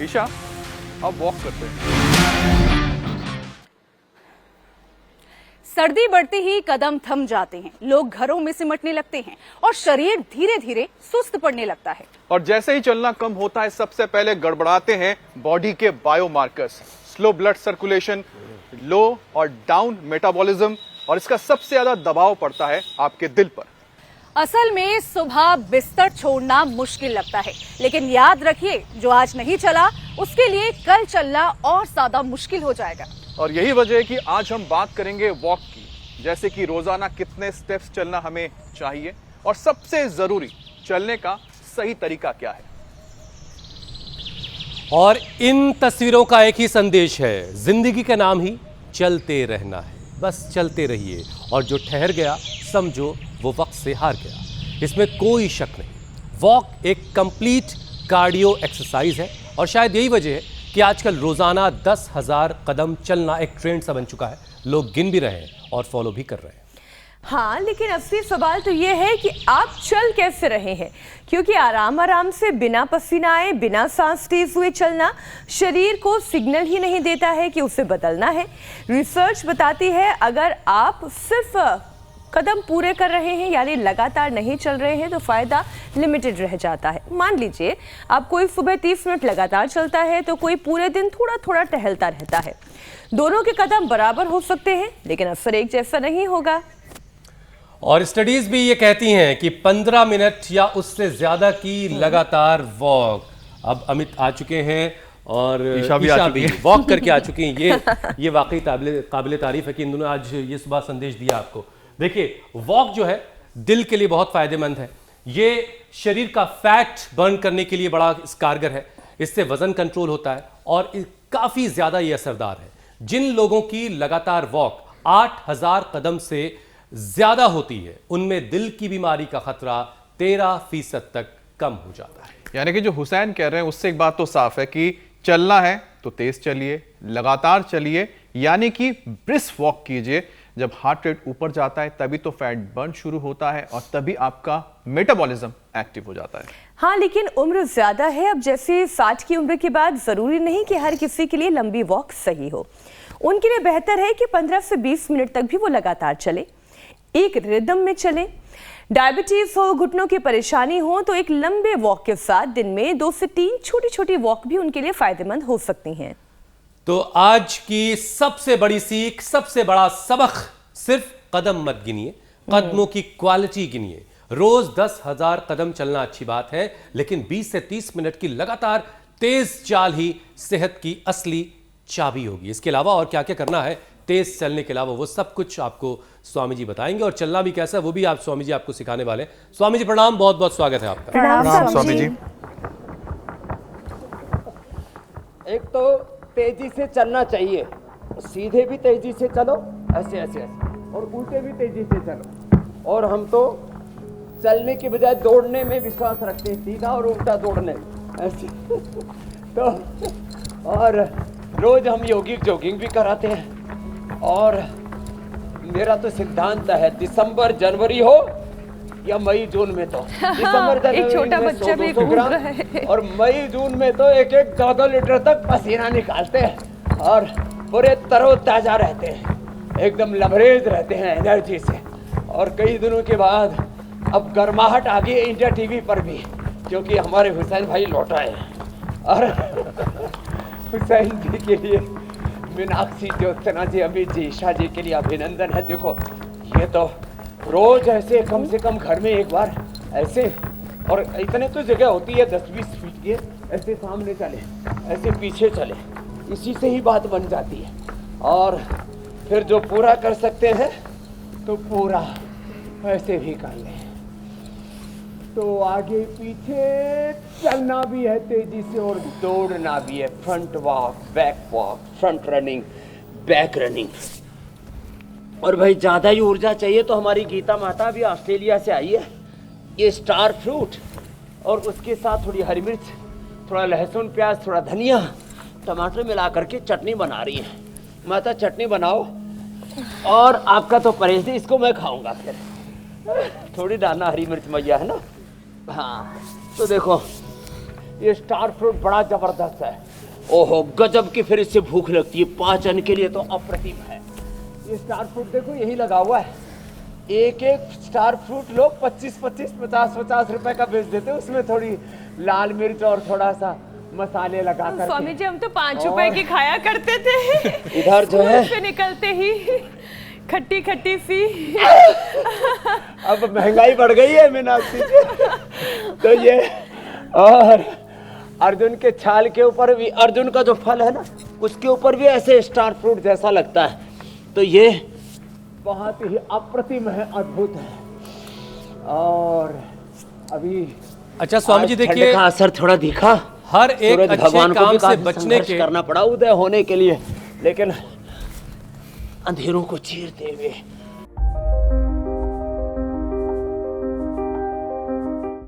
ईशा, अब वॉक करते हैं। सर्दी बढ़ते ही कदम थम जाते हैं, लोग घरों में सिमटने लगते हैं और शरीर धीरे धीरे सुस्त पड़ने लगता है। और जैसे ही चलना कम होता है, सबसे पहले गड़बड़ाते हैं बॉडी के बायोमार्कर्स, स्लो ब्लड सर्कुलेशन, लो और डाउन मेटाबॉलिज्म, और इसका सबसे ज्यादा दबाव पड़ता है आपके दिल पर। असल में सुबह बिस्तर छोड़ना मुश्किल लगता है, लेकिन याद रखिए, जो आज नहीं चला उसके लिए कल चलना और ज्यादा मुश्किल हो जाएगा। और यही वजह है कि आज हम बात करेंगे वॉक की, जैसे कि रोजाना कितने स्टेप्स चलना हमें चाहिए और सबसे जरूरी, चलने का सही तरीका क्या है। और इन तस्वीरों का एक ही संदेश है, जिंदगी का नाम ही चलते रहना है। बस चलते रहिए और जो ठहर गया समझो वो वक्त से हार गया, इसमें कोई शक नहीं। वॉक एक कंप्लीट कार्डियो एक्सरसाइज है और शायद यही वजह है कि आजकल रोजाना 10,000 कदम चलना एक ट्रेंड सा बन चुका है। लोग गिन भी रहे हैं और फॉलो भी कर रहे हैं। हाँ, लेकिन असली सवाल तो ये है कि आप चल कैसे रहे हैं, क्योंकि आराम आराम से बिना पसीना आए, बिना सांस तेज हुए चलना शरीर को सिग्नल ही नहीं देता है कि उसे बदलना है। रिसर्च बताती है अगर आप सिर्फ कदम पूरे कर रहे हैं, यानी लगातार नहीं चल रहे हैं, तो फायदा लिमिटेड रह जाता है। मान लीजिए आप कोई सुबह 30 मिनट लगातार चलता है, तो कोई पूरे दिन थोड़ा थोड़ा टहलता रहता है। दोनों के कदम बराबर हो सकते हैं, लेकिन असर एक जैसा नहीं होगा। और स्टडीज भी ये कहती हैं कि 15 मिनट या उससे ज्यादा की लगातार वॉक। अब अमित आ चुके हैं और ईशा भी वॉक करके आ चुकी हैं। ये वाकई काबिल तारीफ है कि इन दोनों आज ये सुबह संदेश दिया आपको। देखिए, वॉक जो है दिल के लिए बहुत फायदेमंद है। ये शरीर का फैट बर्न करने के लिए बड़ा कारगर है। इससे वजन कंट्रोल होता है और काफी ज्यादा ये असरदार है। जिन लोगों की लगातार वॉक 8,000 कदम से ज्यादा होती है, उनमें दिल की बीमारी का खतरा 13% तक कम हो जाता है। यानी कि जो हुसैन कह रहे हैं उससे एक बात तो साफ है कि चलना है तो तेज चलिए, लगातार चलिए, यानी कि ब्रिस्क वॉक कीजिए। जब हार्ट रेट ऊपर जाता है तभी तो फैट बर्न शुरू होता है और तभी आपका मेटाबॉलिज्म एक्टिव हो जाता है। हाँ, लेकिन उम्र ज्यादा है, अब जैसे 60 की उम्र के बाद जरूरी नहीं कि हर किसी के लिए लंबी वॉक सही हो। उनके लिए बेहतर है कि 15 से 20 मिनट तक भी वो लगातार चले, एक रिदम में चले। डायबिटीज हो, घुटनों की परेशानी हो, तो एक लंबे वॉक के साथ दिन में 2 से 3 छोटी छोटी वॉक भी उनके लिए फायदेमंद हो सकती हैं। तो आज की सबसे बड़ी सीख, सबसे बड़ा सबक, सिर्फ कदम मत गिनिए, कदमों की क्वालिटी गिनिए। रोज 10,000 कदम चलना अच्छी बात है, लेकिन 20 से 30 मिनट की लगातार तेज चाल ही सेहत की असली चाबी होगी। इसके अलावा और क्या क्या करना है तेज चलने के अलावा, वो सब कुछ आपको स्वामी जी बताएंगे। और चलना भी कैसा है वो भी आप स्वामी जी आपको सिखाने वाले हैं। स्वामी जी प्रणाम, बहुत बहुत स्वागत है आपका। प्रणाम स्वामी जी। एक तो तेजी से चलना चाहिए, सीधे भी तेजी से चलो, ऐसे ऐसे ऐसे, और उल्टे भी तेजी से चलो। और हम तो चलने के बजाय दौड़ने में विश्वास रखते हैं, सीधा और उल्टा दौड़ने ऐसे। तो और रोज हम योगिक जॉगिंग भी कराते हैं। और मेरा तो सिद्धांत है, दिसंबर जनवरी हो या मई जून में, तो दिसंबर जनवरी एक छोटा में बच्चा भी 100-200 ग्राम, और मई जून में तो 1-1 14 लीटर तक पसीना निकालते हैं और पूरे तरोताजा रहते हैं, एकदम लबरेज रहते हैं एनर्जी से। और कई दिनों के बाद अब गर्माहट आ गई है इंडिया टीवी पर भी, क्योंकि हमारे हुसैन भाई लौट आए हैं। और हुसैन जी के लिए, मीनाक्षी ज्योत्सना जी, अमित जी, ईशा जी के लिए अभिनंदन है। देखो, ये तो रोज ऐसे कम से कम घर में एक बार ऐसे, और इतने तो जगह होती है 10-20 फीट की, ऐसे सामने चले, ऐसे पीछे चले, इसी से ही बात बन जाती है। और फिर जो पूरा कर सकते हैं तो पूरा ऐसे भी कर लें। तो आगे पीछे चलना भी है तेजी से और दौड़ना भी है, front walk, back walk, front running, back running. और भाई ज़्यादा ही ऊर्जा चाहिए तो हमारी गीता माता भी ऑस्ट्रेलिया से आई है, ये स्टार फ्रूट और उसके साथ थोड़ी हरी मिर्च, थोड़ा लहसुन, प्याज, थोड़ा धनिया, टमाटर मिला करके चटनी बना रही है। माता चटनी बनाओ, और आपका तो परहेज है, इसको मैं खाऊंगा फिर, थोड़ी डालना हरी मिर्च मैया, है ना। हाँ, तो देखो ये स्टार फ्रूट बड़ा जबरदस्त है, ओहो गजब की फिर इससे भूख लगती है, पाचन के लिए तो अप्रतिम है। ये स्टार फ्रूट देखो यही लगा हुआ है, एक एक स्टार फ्रूट लोग 25-25, 50-50 रुपए का बेच देते हैं, उसमें थोड़ी लाल मिर्च और थोड़ा सा मसाले लगा कर। स्वामी जी हम तो 5 रुपए की खाया करते थे। इधर जो है स्कूल से निकलते ही खट्टी खट्टी सी। अब महंगाई बढ़ गई है मीनाक्षी जी। तो ये और अर्जुन के छाल के ऊपर भी, अर्जुन का जो फल है ना उसके ऊपर भी ऐसे स्टार फ्रूट जैसा लगता है। तो ये बहुत ही अप्रतिम है, अद्भुत है। और अभी अच्छा स्वामी जी आज ठंड देखिए, का असर थोड़ा दिखा, हर एक सूरज अच्छे भगवान को काम भी से काफी बचने संघर्ष के करना पड़ा उदय होने के लिए, लेकिन अंधेरों को चीरते हुए